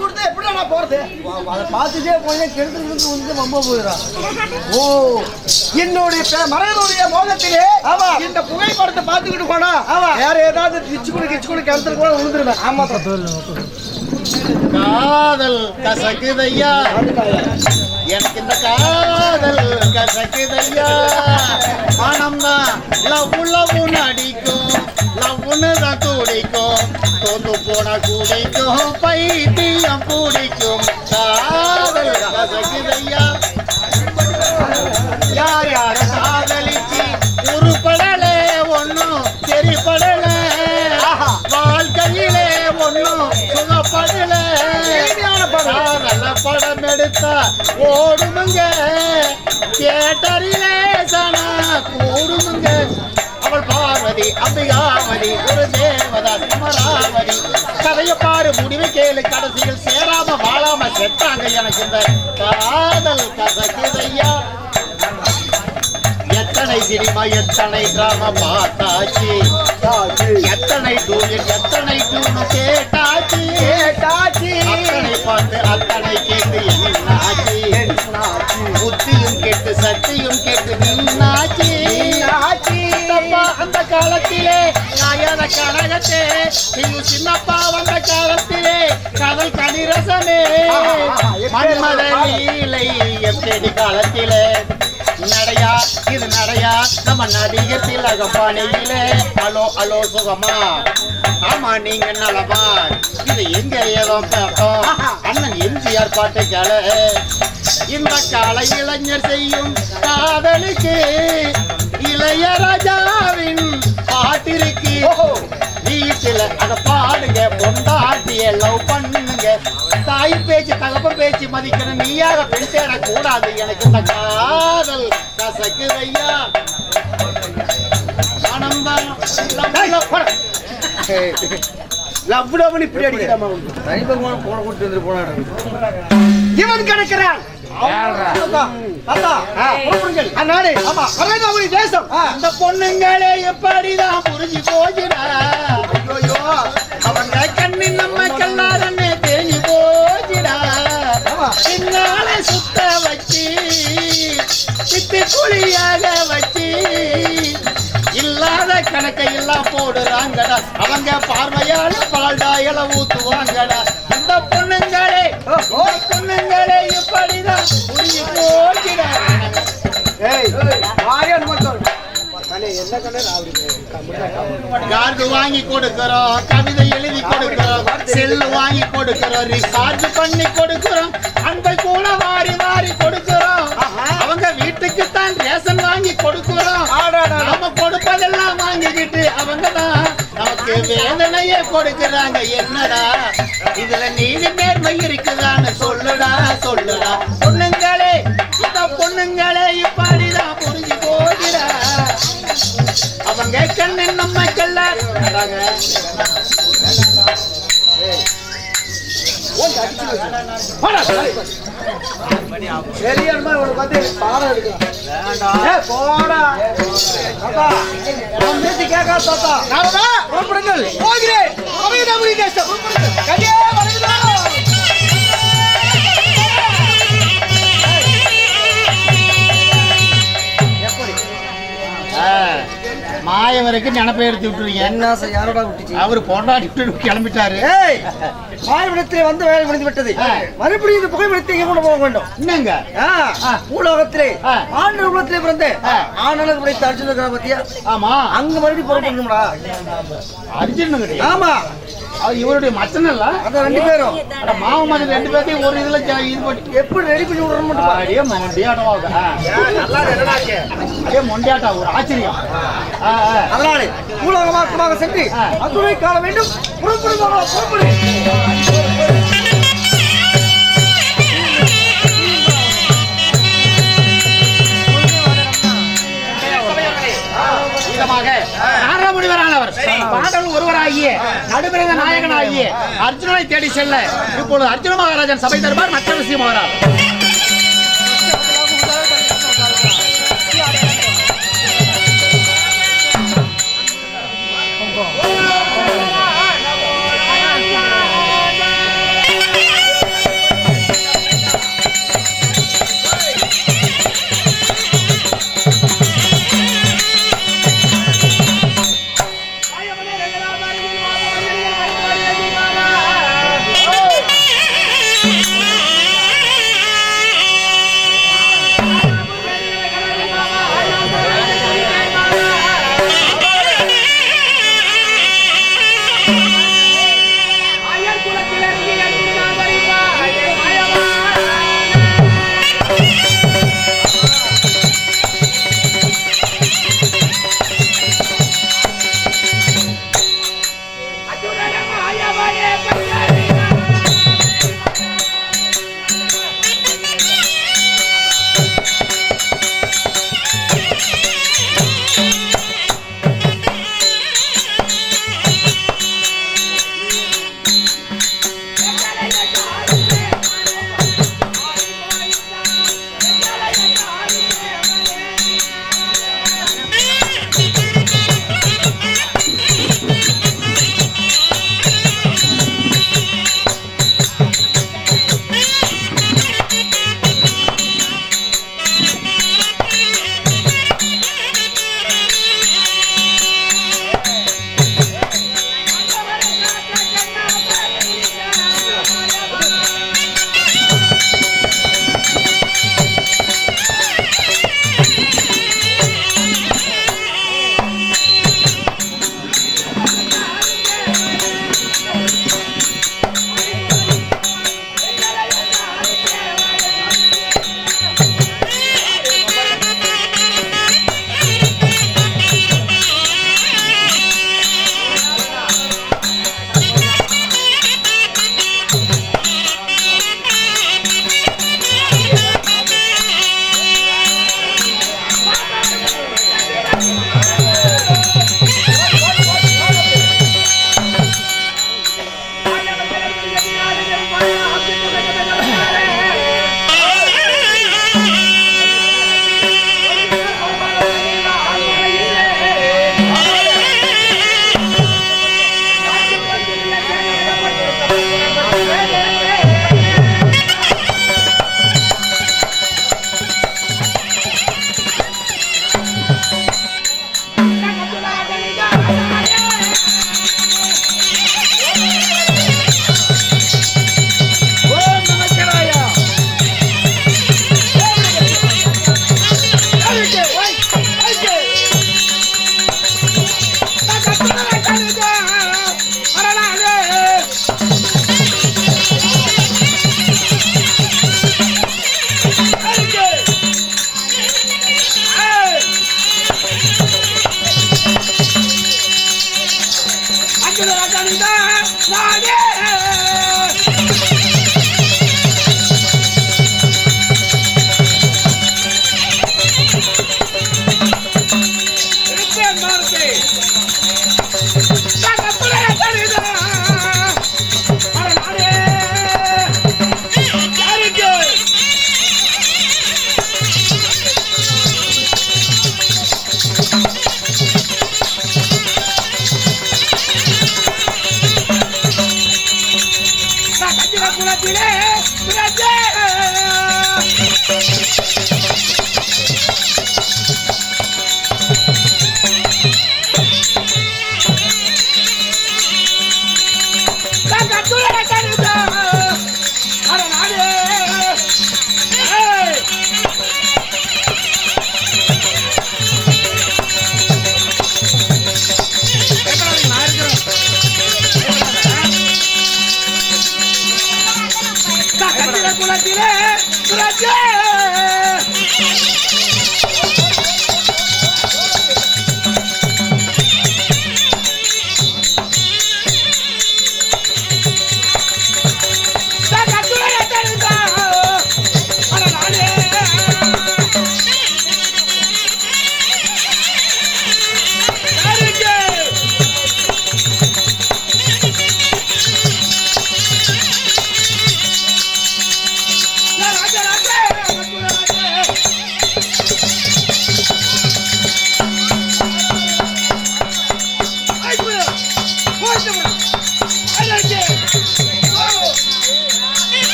கொடுத்து எப்படி நான் போறது? அதை பார்த்துட்டே போய் கெடுத்து வந்து ரொம்ப போயிடும். ஓ, என்னுடைய மறைவனுடைய மோகத்திலே இந்த புகைப்படத்தை பார்த்துக்கிட்டு போனா வேற ஏதாவது கிச்சு கிணத்துல கூட விழுந்துருவேன். ஆமா, காதல் கசக்குதையா, எனக்கு இந்த காதல் கசக்குதையா. மனம்தான் லவ்வுன்னு அடிக்கும், லவ்வுன்னு தான் துடிக்கும், தோந்து போன குடிக்கும், பைத்தியம் பிடிக்கும். காதல் கசக்குதையா, யார் யார காதலிச்சு உருப்படலே ஒன்னும் சரிப்படல, வாழ்க்கையிலே ஒன்னும் சுகப்படல. நல்ல படம் எடுத்தா ஓடுமுங்க, தியேட்டரிலே சனா கூடுமுங்க. அவள் பார்வதி அம்பிகாமதி ஒரு தேவதா அமராவதி. கதைய பாரு, முடிவை கேளு, கடைசியில் சேராம வாழாம செத்தாங்க. எனக்கு இந்த காதல் கசக்குதையா. எத்தனை சினிமா எத்தனை டிராமா பார்த்தாச்சு, எத்தனை டூனில் எத்தனை டூனு கேட்டாச்சு, அத்தனை பார்த்து அத்தனை கேட்டு என்னாச்சு, புத்தியும் கேட்டு சத்தியும் கேட்டு நின்னாச்சு. அந்த காலத்திலே நாயன கனகத்தே, சின்னப்பா வந்த காலத்திலே கடல் கனிரசமே, மன்மத லீலை எப்படி காலத்திலே நடையா இது நடையா நம்ம நதிகத்தில் அகப்பானையிலே. அலோ அலோ சுகமா, ஆமா நீங்க நலமா, இது எங்க ஏதோ பார்த்தோம் அண்ணன் எம்ஜிஆர் பாட்டு கேள. இந்த கால இளைஞர் செய்யும் காதலுக்கு இளையராஜாவின் பாட்டிருக்கு. வீட்டுல அத பாடுங்க, பொண்டாட்டிய லவ் பண்ணுங்க, தாய் பேச்சு தகப்ப பேச்சு மதிக்கணும், நீயாக பெண் தேட கூடாது. எனக்கு இந்த காதல் கசக்குதையா. இவன் கிடைக்கிறான் இந்த பொண்ணுங்களே எப்படிதான் புரிஞ்சு போச்சுடா. அவங்க கண்ணின் நம்ம கல்லாரன்னு தெரிஞ்சு போச்சுடா. பின்னால சுத்த வச்சு சித்து குழியாக வச்சு இல்லாத கணக்கை எல்லாம் போடுறாங்கடா. அவங்க பார்வையால பால்டாயல ஊத்துவாங்கடா. இந்த பொண்ணுங்களே இப்படிதான் புரிஞ்சு போச்சுடா. கார்டு வாங்கி கொடுக்கிறோம், கவிதை எழுதி கொடுக்கிறோம், செல்லு வாங்கி கொடுக்கிறோம், ரீசார்ஜ் பண்ணி கொடுக்கிறோம், அன்பை கூட வாரி வாரி கொடுக்கிறோம். அவங்க வீட்டுக்கு தான் ரேஷன் வாங்கி கொடுக்கிறோம். நம்ம கொடுப்பதெல்லாம் வாங்கிக்கிட்டு அவங்க தான் நமக்கு வேதனையே கொடுக்கிறாங்க. என்னடா இதுல நீதி நேர்மை இருக்குதான்னு சொல்லுடா சொல்லுடா. பொண்ணுங்களே இந்த பொண்ணுங்களே இப்படிதான் புரிஞ்சு போகிறா. அவங்க கண்ணு நம்ம கல்ல மாயவருக்கு நினைப்பை எடுத்து விட்டுருவீங்க. என்ன யாரோட விட்டுச்சு? அவரு பொண்டாடி கிளம்பிட்டாரு. மாயவிடத்திலே வந்து வேலை முடிந்து விட்டது. மறுபடியும் இந்த புகைப்படத்தை எங்க கொண்டு போக வேண்டும்? என்னங்க பூலோகத்திலே ஆண் உலகத்திலே பிறந்த ஆணனுக்கு பிடித்த அர்ஜுன பத்தியா? ஆமா, அங்க மறுபடியும் புறப்படணும்டா. அர்ஜுன்? ஆமா, இவருடைய மச்சன் இல்ல, அந்த ரெண்டு பேரும் மாவு மாதிரி ரெண்டு பேர்த்தையும் ஒரு இதுல இது போட்டு எப்படி ரெடி பண்ணி விடணும்? மொண்டியாட்டா ஒரு ஆச்சரியம். அதனாலே பூலோகமாக்கமாக சென்று அதுவை காண வேண்டும். புறப்படு. நாரமுனிவரானவர் பாண்டவர்கள் ஒருவராகிய நடுபிறந்த நாயகனாகிய அர்ஜுனனை தேடி செல்ல இப்பொழுது அர்ஜுன மகாராஜன் சபை தருவார். மற்ற விஷயம் வரார்.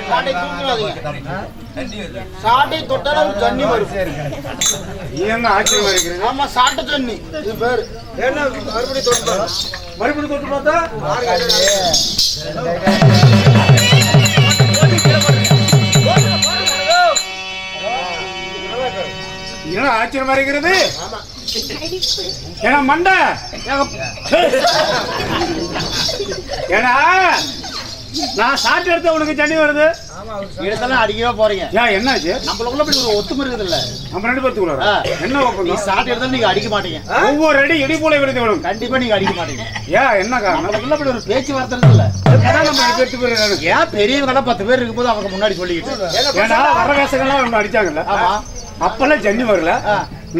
பாட்டை தூக்குறாதீங்க. சாட்டை தொட்டாலும் ஜன்னி வரும். என்ன ஆச்சரியமா இருக்கிறது? ஆமா, சாட்டை ஜன்னி இது பேரு. என்ன மறுபடியும் தொட்டு பார்த்தா என்ன ஆச்சரியமா இருக்கிறது? ஏன்னா மண்டை ஏன்னா நான் சாட்டு எடுத்த உனக்கு தண்ணி வருது. இடத்தெல்லாம் அடிக்கவே போறீங்க. ஏன் என்னாச்சு? நம்மளுக்குள்ள இப்படி ஒரு ஒத்துமை இருக்குது இல்ல? நம்ம ரெண்டு பேத்துக்குள்ள என்ன நீ சாட்டு எடுத்தாலும் நீங்க அடிக்க மாட்டீங்க. ஒவ்வொரு அடி இடி போல விழுந்து விடும். கண்டிப்பா நீங்க அடிக்க மாட்டீங்க. ஏன் என்ன காரணம்? நம்மளுக்குள்ள இப்படி ஒரு பேச்சுவார்த்தை இருக்குல்ல? நம்ம பேச்சு பேரு ஏன் பெரியவங்க 10 பேர் இருக்கும்போது அவங்க முன்னாடி சொல்லிக்கிட்டு ஏன்னா வர வேசங்கள்லாம் ஒண்ணு அடிச்சாங்கல்ல. ஆமா, அப்பெல்லாம் ஜன்னி வரல.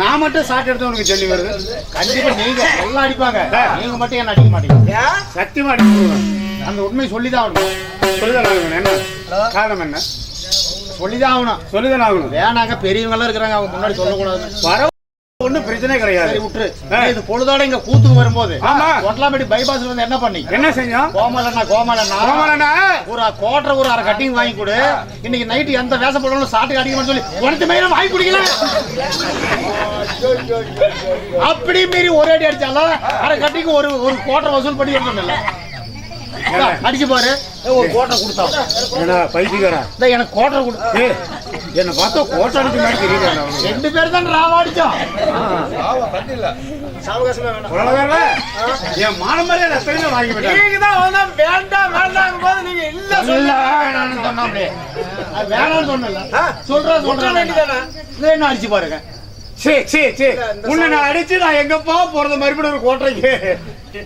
நான் மட்டும் சாட்டு எடுத்த உனக்கு ஜன்னி வருது. கண்டிப்பா நீங்க எல்லாம் அடிப்பாங்க, நீங்க மட்டும் என்ன அடிக்க மாட்டீங்க. சத்தியமா அடிக்க அந்த உண்மை சொல்லிதான் ஆகணும். சொல்லிதான் ஆகணும். என்ன காரணம்? என்ன சொல்லிதான் ஆகணும். சொல்லிதான் ஆகணும். வேணாங்க, பெரியவங்க எல்லாம் இருக்கிறாங்க, அவங்க முன்னாடி சொல்லக்கூடாது. வர ஒண்ணும் பிரச்சனை கிடையாது. சரி விட்டுரு. இது பொழுதோட இங்க கூத்துக்கு வரும்போது ஆமா, கொட்டலாம்பட்டி பைபாஸ்ல வந்து என்ன பண்ணி என்ன செஞ்சோம்? கோமலண்ணா ஒரு கோட்டரை ஒரு 1/2 கட்டிங் வாங்கி கொடு. இன்னைக்கு நைட்டு எந்த வேஷம் போடணும் சாட்டுக்கு அடிக்கணும்னு சொல்லி உனக்கு மேல வாங்கி குடிக்கல. அப்படி மீறி ஒரு அடி அடிச்சாலும் 1/2 கட்டிக்கு ஒரு கோட்டரை வசூல் பண்ணி வரணும்ல. அடிச்சு பாரு, ஒரு கோட்டை கொடுத்தா பைத்தியக்காரா எனக்கு கோட்டரை கொடு. என்ன பார்த்தா கோட்டை அடிச்ச மாதிரி தெரியுது. 2 பேர் தான் ராவா அடிச்சோம். என் மானமரியா வாங்கி விட்டேன். வேண்டாம் வேண்டாம் போது நீங்க இல்ல வேணாம்னு சொன்னாப்லே வேணாம்னு சொன்னல சொல்ற வேண்டியதானே. என்ன அடிச்சு பாருங்க. சே சே சே உன்னை நான் அடிச்சு நான் எங்கப்பா போறது மறுபடியும் ஒரு கோட்டைக்கு.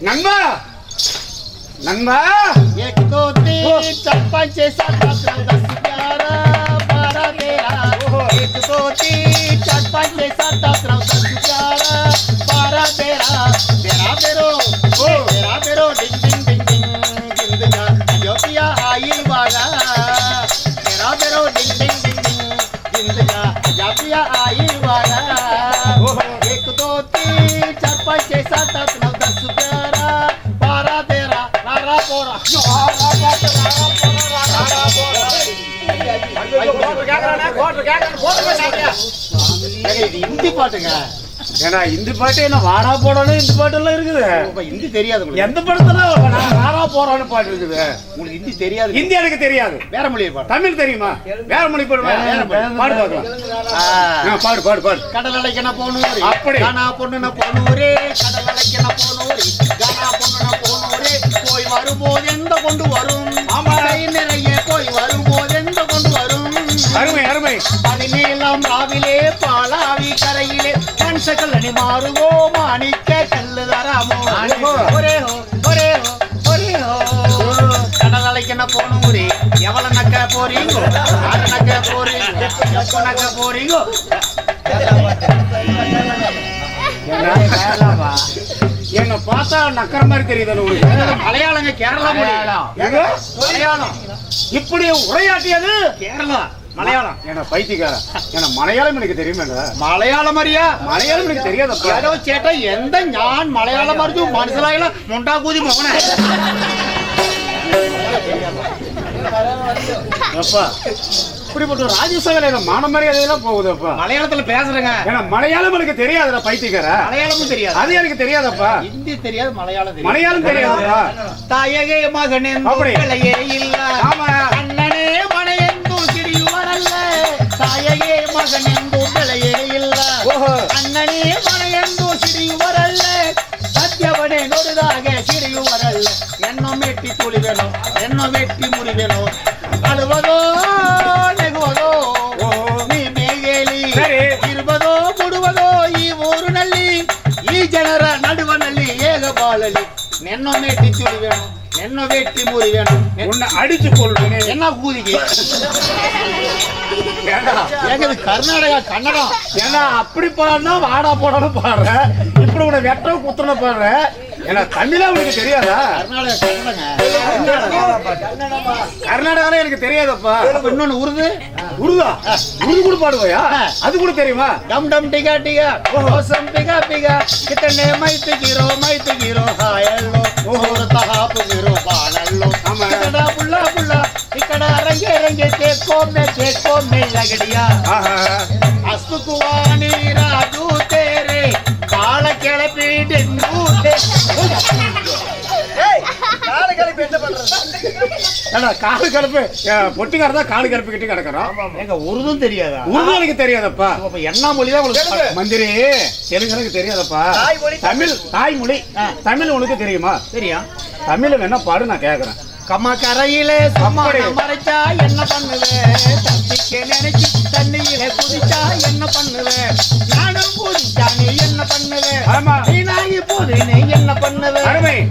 நண்பா नन्मा एक दो तीन चार पाँच छः सात आठ नौ दस ग्यारह बारह तेरह एक दो तीन चार पाँच छः सात आठ नौ दस ग्यारह बारह तेरह तेरह तेरो डिंग डिंग डिंग डिंग जिंदगा अयोध्या आई बागा तेरह तेरो डिंग डिंग डिंग डिंग जिंदगा अयोध्या आई बागा एक दो तीन चार पाँच छः सात आठ नौ दस ग्यारह बारह तेरह இந்தி பாட்டுங்க. ஏன்னா இந்தி பாட்டு என்ன வாரா போடணும் இந்த பாட்டு எல்லாம் இருக்குது. ஹிந்தி தெரியாது. எந்த படத்துல வாரா போறான்னு பாட்டு இருக்குது. உங்களுக்கு ஹிந்தி தெரியாது? ஹிந்தி எனக்கு தெரியாது. வேற மொழி பாடு. தமிழ் தெரியுமா? வேற மொழி பாடு பார்க்கலாம். பாடு பாடு பாடு. கடல் அலைக்கன போனூரே அப்படி கானா பொண்ணுன போனூரே கடல் அலைக்கன போனூரே கானா பொண்ணுன போனூரே போய் வரும்போது எந்த கொண்டு வரும். ஆமா, நிறைய போய் வரும்போது எந்த கொண்டு வரும். அருமை அருமை. பதினேழாம் ராவிலே பாலாவி கரையிலே மனுஷக்கல்லணி மாறுவோ மாணிக்க கல்லு தராமோ ஒரே ஹோ ஒரே ஹோ ஒரே ஹோ. கடல் அலைக்கன போனூரே எவ்வளவு நக்க போறீங்கோ அது நக்க போறீங்க எப்ப நக்க போறீங்கோ. என்ன பார்த்தா நக்கற மாதிரி தெரியுது உங்களுக்கு. மலையாளங்க கேரளா மலையாளம் இப்படி உரையாட்டியது கேரளா மலையாளம். என்ன பைத்தியக்காரன், என்ன மலையாளம் எனக்கு தெரியுமே. മലയാളം അറിയാ? മലയാളം എനിക്ക് தெரியாதப்பா. ഏതോ ചേട്ടാ എന്താ ഞാൻ മലയാളം അറിഞ്ഞു മനസ്സിലായില്ല മുണ്ടാക്കൂതി മോനെ. அப்பா இப்படிப்பட்ட ராஜசேகர மான மரியாதையெல்லாம் போகுதப்பா. மலையாளத்துல பேசுறேங்க. ஏன்னா மலையாளம் எனக்கு தெரியாதுடா பைத்தியக்கார. மலையாளமும் தெரியாது. அது எனக்கு தெரியாதப்பா. ஹிந்தி தெரியாது, மலையாளம் தெரியாது. மலையாளம் தெரியாதுடா. தாயகே மகனே பிள்ளையே இல்ல. ஆமா, அண்ணனே மனையெந்து சிறியவரல்ல. தாயகே மகனெந்து பிள்ளையே இல்ல. அண்ணனே மனையெந்து சிறியவரல்ல. சத்தியவனே நொடுதாக சிறியவரல்ல. என்ன மெட்டி துளி வேணும், என்ன வெட்டி முடி வேணும். அழுவதோ நெகுவதோ நீ மேகேಲಿ ಇರುವುದೋ ಕೊಡುವುದೋ ಈ ಊರು ನಲ್ಲಿ ಈ ಜನರ ನಡುವನಲ್ಲಿ ಏಗ ಬಾಳಲಿ. ನೆನ್ನ ಮೆಟ್ಟಿ ತುಳಿ ವೇಣು, ನೆನ್ನ வெட்டி முறி வேணும். உன்னை அடிச்சு கொள்றேன். என்ன கூதிக்கு ஏங்க கர்நாடகா கன்னடம். ஏன்னா அப்படி பாடுனா வாடா போடான்னு பாடுற, இப்படி உன்னை வெட்ட குத்துன பாடுற. ஏன்னா தமிழா உனக்கு தெரியாதா? கர்நாடகால எனக்கு தெரியாதப்பா. இன்னொன்னு உருது. உருதா? உருது கூட பாடுவாயா? அது கூட தெரியுமா? டம் டம் டிகா டிகா ஓசம் பிகா பிகா கித்தனை மைத்து கீரோ ஹாயல்லோ ஓர தஹாப்பு கீரோ பாலல்லோ. ஆமா, புல்லா புல்லா இக்கட அரங்கேறங்க தேக்கோமே லகடியா அஸ்துக்குவானி ராஜு தேரே கால கிளப்பி டெங்கூட்டே காலை கிளப்பி என்ன பண்றது? காலு கலப்பு பொட்டிக்காரதா காலு கலப்பு கிட்ட கிடக்குறோம். எங்க உருதும் தெரியாதா? உருது எனக்கு தெரியாதப்பா. என்ன மொழிதான் உங்களுக்கு மந்திரி தெலுங்கு எனக்கு தெரியாதப்பா. தமிழ் தாய்மொழி தமிழ் உனக்கு தெரியுமா? தெரியும். தமிழ் வேணா பாடு, நான் கேக்குறேன். கம்மா கரையிலே சும்மா மறைச்சா என்ன பண்ணுவேன்? தப்பிக்க நினைச்சு தண்ணியில குதிச்சா என்ன பண்ணுவேன்? நானும் குதிச்சா நீ என்ன பண்ணுவேன்? நீனாகி போது நீ என்ன பண்ணுவேன்?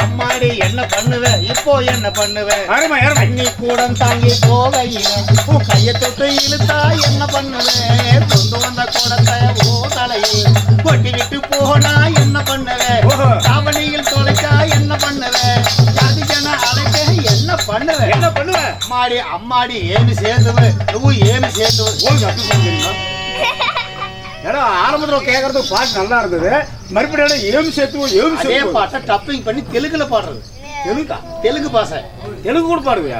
அம்மாடி என்ன பண்ணுவேன்? இப்போ என்ன பண்ணுவேன்? தண்ணி கூடம் தாங்கி போகையில உன் கையை தொட்டு இழுத்தா என்ன பண்ணுவேன்? கொண்டு வந்த கூடத்தை ஓ தலையில் கொட்டி விட்டு போனா என்ன பண்ணுவேன்? தாவணியில் தொலைச்சா என்ன பண்ணுவேன்? என்ன பண்ணுவேன்? அம்மாடி ஏமி சேர்ந்துவே ஏமி சேர்ந்துவே ஆரம்பத்துல கேக்குறது பாட்டு நல்லா இருந்தது. மறுபடியும் ஏமி சேர்த்து பாட்டை டப்பிங் பண்ணி தெலுங்குல பாடுறது. தெலுங்கு பாசை தெலுங்கு கூட பாடுவியா?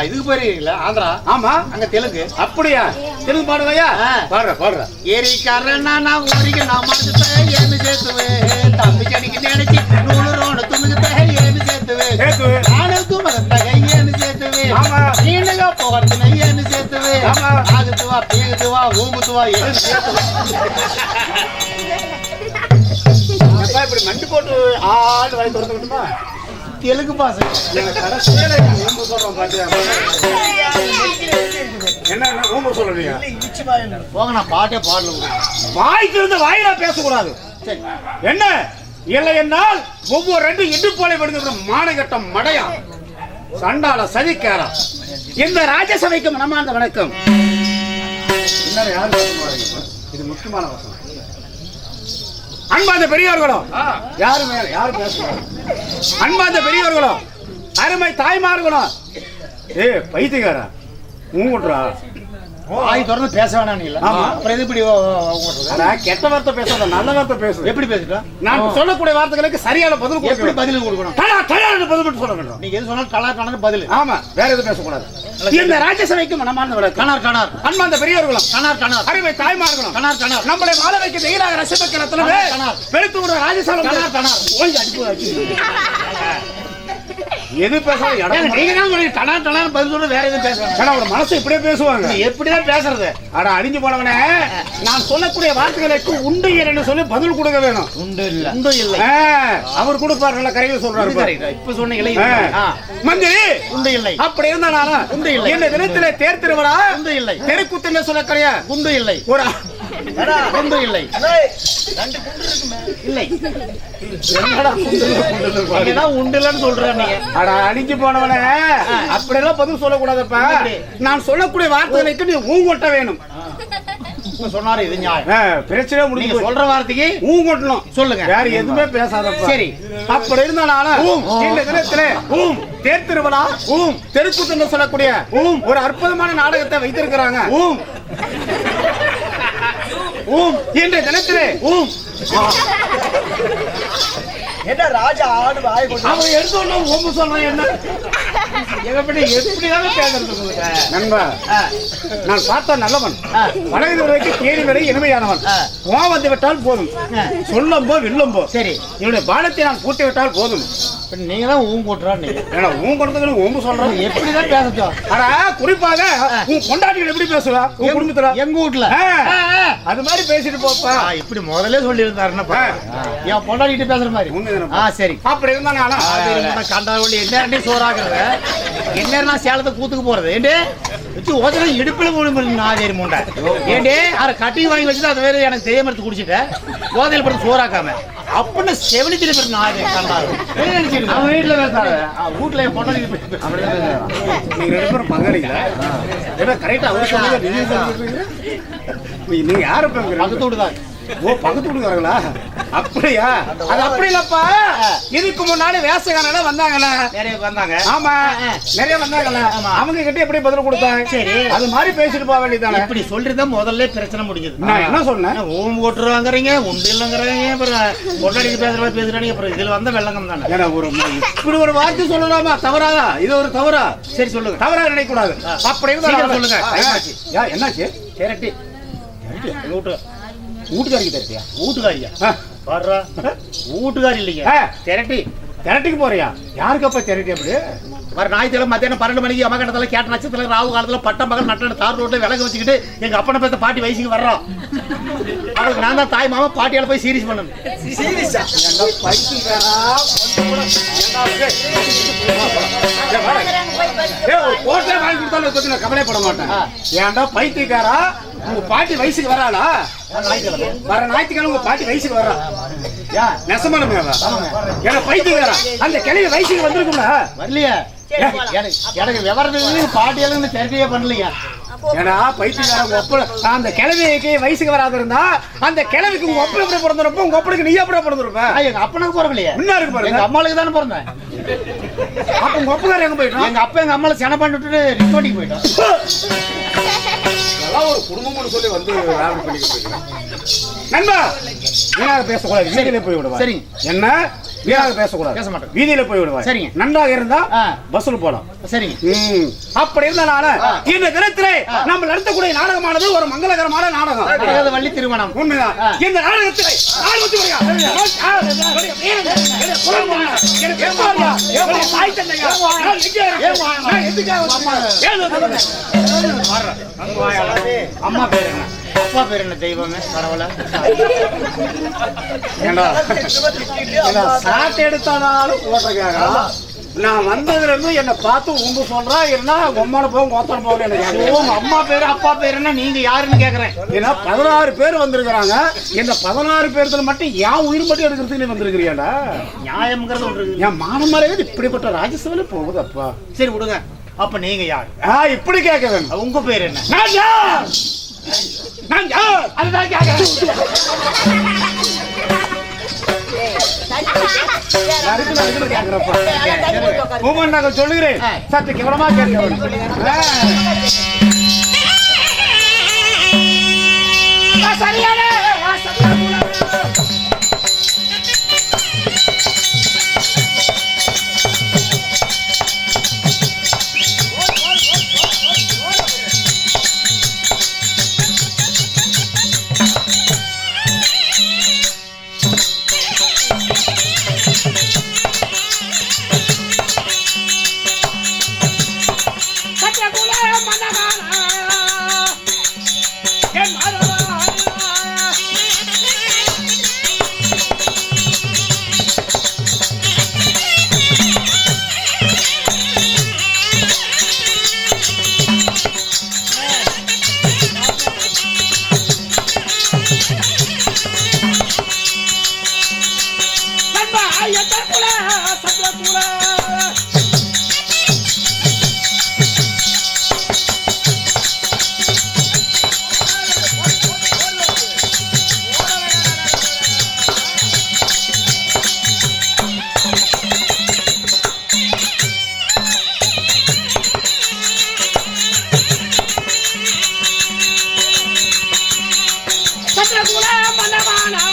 இதுக்கு போயிருக்கீங்களா? ஆந்திரா. ஆமா, அங்க தெலுங்கு. அப்படியா? தெலுங்கு பாடுவையா? பாடுற ஏரிக்காரன்னா நான் ஊருக்கு நான் மறந்துட்டேன் ஏமி சேர்த்துவேன். தம்பி கடிக்கு நினைச்சு நூறு ரோடு துணுக்குத்தேன் ஏமி சேர்த்துவேன். நானும் துமகத்தகை ஏமி சேர்த்துவேன். நீனுங்க போகிறதுனா ஏமி சேர்த்துவேன். ஆகுதுவா பீகுதுவா ஊங்குதுவா ஏமி சேர்த்துவேன். இப்படி மண்டி போட்டு ஆடு வாங்கி திறந்துக்கிட்டுமா? தெலுங்கு பாசை சொல்றோம் பாட்டு. என்ன ஊம்பு சொல்றீங்க? போங்க, நான் பாட்டே பாடல. வாய்க்கு இருந்து வாயிலா பேசக்கூடாது. என்ன இல்லை என்னால் ஒவ்வொரு ரெண்டு இடுப்போலை விடுங்க மானகட்டம் மடையா சண்டால சதிக்காரா. இந்த ராஜசபைக்கு மனமார்ந்த வணக்கம். இது முக்கியமான வசனம். அன்பார்ந்த பெரியவர்களோ, யாரு பேசுவாங்க? அன்பார்ந்த பெரியவர்களோ, அருமை தாய்மார்களோ, பைத்தியக்காரா ஊங்குட்றா வாய் திறந்து பேச வேணாம். நீங்க அப்புறம் எது இப்படி கெட்ட வார்த்தை பேசுற, நல்ல வார்த்தை பேசுற. எப்படி பேசுறா? நான் சொல்லக்கூடிய வார்த்தைகளுக்கு சரியான பதில். எப்படி பதில் கொடுக்கணும்? பதில் சொல்ல வேண்டும். நீங்க எது சொன்னாலும் கலர் பதில். ஆமா, வேற எதுவும் பேசக்கூடாது. இந்த ராஜ்யசபைக்கு மனமார்ந்த கனார் அன்பார்ந்த பெரியவர்களும் கனார் அருமை தாய்மார்களும் கனார் நம்மளை வாழ வைக்க ஈராக ரசிப்பக்கிறதுல பெருத்து ஒரு ராஜ்யசபை கனார் எது பேசுறாங்க? நீங்க தான் கனார் பதில் சொல்ல, வேற எதுவும் பேசுறாங்க. ஒரு மனசு இப்படியே பேசுவாங்க. எப்படிதான் பேசுறது? அட அழிஞ்சு போனவனே, நான் சொல்லக்கூடிய வார்த்தைகளுக்கு உண்டு என்று சொல்லி பதில் கொடுக்க வேணும். உண்டு இல்லை அவர் கொடுப்பார். நல்ல கரையில் சொல்றாரு. இப்ப சொன்னீங்களே மந்திரி உண்டு இல்லை. அப்படி இருந்தா நானா உண்டு இல்லை. இந்த தினத்திலே தேர் திருவிழா உண்டு இல்லை. தெருக்குத்து என்ன சொல்ல கரையா உண்டு இல்லை. ஒரு உண்டு இல்லை. இல்லை உண்டுலன்னு சொல்றேன். அட அடிஞ்சு போனவனே, அப்படியெல்லாம் பதில் சொல்லக்கூடாதப்பா. நான் சொல்லக்கூடிய வார்த்தைகளுக்கு நீ ஊங்கொட்ட வேணும். சொன்னாரு இது பிரச்சனை முடிஞ்சு. சொல்ற வார்த்தைக்கு ஊங்கொட்டணும். சொல்லுங்க, வேற எதுவுமே பேசாதப்பா. சரி, அப்படி இருந்தாலும் இந்த தினத்திலே தேர் திருவிழா தெருக்கூத்து சொல்லக்கூடிய ஒரு அற்புதமான நாடகத்தை வைத்திருக்கிறாங்க. இன்றைய தினத்திலே என்ன ராஜா ஆடு வாய் அவன் எடுத்தோம் ஓம்பு சொன்னான். என்ன எப்படிதான் பேசுறது? நண்பா, நான் பார்த்தா நல்லவன், வடகு வரைக்கும் கேள்வி வரை இனிமையானவன். வந்து விட்டால் போதும், சொல்லம்போ வில்லம்போ. சரி, என்னுடைய பாலத்தை நான் பூட்டி விட்டால் போதும். நீங்க தான் ஊம் போட்டுறா. நீங்க ஊம் கொடுத்தது ஓம்பு சொல்றேன். எப்படிதான் பேசச்சோம்? ஆனா குறிப்பாக உன் கொண்டாட்டிகள் எப்படி பேசுவா? உன் குடும்பத்துல எங்க வீட்டுல அது மாதிரி பேசிட்டு போப்பா. இப்படி முதல்ல சொல்லி இருந்தாருன்னா என் கொண்டாடிட்டு பேசுற மாதிரி. சரி, அப்படி இருந்தா கண்டாவளி என்ன சோறாக்குறது? என்ன சேலத்தை கூத்துக்கு போறது? ஏண்டே வச்சு ஓதனை இடுப்புல மூணு நாதேரி மூண்டா. ஏண்டே அதை கட்டிங் வாங்கி வச்சுட்டு அதை வேற எனக்கு தெரிய மறுத்து குடிச்சிட்டேன். போதையில் படுத்து சோறாக்காம அப்படின்னு செவனித்திரி பேர் நாதே கண்டாரு. அவன் வீட்டுல பேசாத, வீட்டுல என் பொண்ணு நீங்க ரெண்டு பேரும் பங்காளிங்களா? கரெக்டா அவர் சொன்னீங்க. நீங்க யாரு? பக்கத்து வீடு தான். பக்கத்து வீட்டுக்காரங்களா? அப்படியா? அது அப்படி இல்லப்பா. இதுக்கு முன்னாடி வேசக்காரங்க வந்தாங்கல்ல, நிறைய வந்தாங்க. ஆமா நிறைய வந்தாங்கல்ல, அவங்க கிட்ட எப்படி பதில் கொடுத்தாங்க? சரி, அது மாதிரி பேசிட்டு போக வேண்டியதானே. இப்படி சொல்றதா முதல்ல பிரச்சனை முடிஞ்சது. நான் என்ன சொன்னேன்? ஓம் போட்டுருவாங்கறீங்க, உண்டு இல்லங்கறீங்க, அப்புறம் பொண்டாடிக்கு பேசுறாங்க, அப்புறம் இதுல வந்த வெள்ளங்கம் தானே. ஏன்னா ஒரு இப்படி ஒரு வார்த்தை சொல்லலாமா? தவறாதா? இது ஒரு தவறா? சரி சொல்லுங்க. தவறா நினைக்க கூடாது. அப்படி இருந்தா சொல்லுங்க. என்னாச்சு? திரட்டி வீட்டுக்காரிக்கு தெரியா? வீட்டுக்காரியா? பாடுறா, வீட்டுக்காரி இல்லைங்க, திரட்டி. திரட்டிக்கு போறியா? யாருக்கு அப்ப திரட்டி? அப்படி வர ஞாயிற்றுக்கிழமை மத்தியானம் 12 மணிக்கு அமகண்டத்துல கேட்ட நட்சத்திரம் ராவு காலத்துல பட்ட மகன் நட்ட தார் ரோட்ல விலக வச்சுக்கிட்டு எங்க அப்பனை பேத்த பாட்டி வயசுக்கு வர்றோம். அவருக்கு நான் தான் தாய் மாமா, பாட்டியால போய் சீரியஸ் பண்ணணும். கவலைப்பட மாட்டேன். ஏன்டா பைத்தியக்காரா, உங்க பாட்டி வயசுக்கு வராளா? வர ஞாயிற்றுக்கிழமை உங்க பாட்டி வயசுக்கு வர்றா. நெசமானமேவா? ஏன்னா பைத்தியக்காரா, அந்த கிளவி வயசுக்கு வந்திருக்கும்ல. வரலையா? எனக்கு விவரம் பாட்டியால தெரிவியே பண்ணலையா? ஏன்னா பைத்தியக்காரங்க ஒப்ப அந்த கிழவிக்கு வயசுக்கு வராது இருந்தா அந்த கிழவிக்கு உங்க ஒப்பனை எப்படி பிறந்திருப்ப, உங்க ஒப்பனுக்கு நீ எப்படி பிறந்திருப்ப? எங்க அப்பனுக்கு பிறக்கலையா? முன்னா இருக்கு பாருங்க. எங்க அம்மாளுக்கு தானே பிறந்தேன். அப்ப உங்க ஒப்பனார் எங்க போயிட்டோம்? எங்க அப்பா எங்க அம்மால சென பண்ணிட்டு ரிப்போர்ட்டிங் போயிட்டோம். ஒரு குடும்பம்னு சொல்லி வந்து ராவடி பண்ணிட்டு போயிட்டோம். நண்பா, வீணாக பேசக்கூடாது, வீதியில போய் விடுவா. சரிங்க. என்ன வீணாக பேசக்கூடாது, பேச மாட்டேன். வீதியில போய் விடுவா. சரிங்க. நன்றாக இருந்தா பஸ்ல போலாம். சரிங்க. அப்படி இருந்தனால இந்த தினத்திலே நம்ம நடத்தக்கூடிய நாடகமானது ஒரு மங்களகரமான நாடகம். வள்ளி திருமணம். உண்மைதான். இந்த நாடகத்திலே அம்மா பேர் என்ன? அப்பா பேர் என்ன? தெய்வமே பரவாயில்ல. சாட்டை எடுத்தாலும் போட்டிருக்காங்க. நான் வந்ததுல இருந்து என்ன பார்த்து உங்க சொல்றா, என்ன உம்மான போகும் கோத்தன போகல. எனக்கு உங்க அம்மா பேரு அப்பா பேருன்னா நீங்க யாருன்னு கேக்குறேன். ஏன்னா 16 பேர் வந்திருக்கிறாங்க. இந்த 16 பேர்த்துல மட்டும் என் உயிர் மட்டும் எடுக்கிறதுக்கு நீ வந்திருக்கிறியாடா? நியாயம்ங்கிறது ஒன்று இருக்கு. என் மானமறையாது இப்படிப்பட்ட ராஜ்யசபையில போகுது. அப்பா சரி விடுங்க. அப்ப நீங்க யார்? இப்படி கேட்க வேணும். உங்க பேர் என்ன? நான் யார்? நான் யார்? அதுதான் கேட்கிறேன். சொல்லுகிறேன், சற்று கவனமா கேட்க. சரியான மனவானா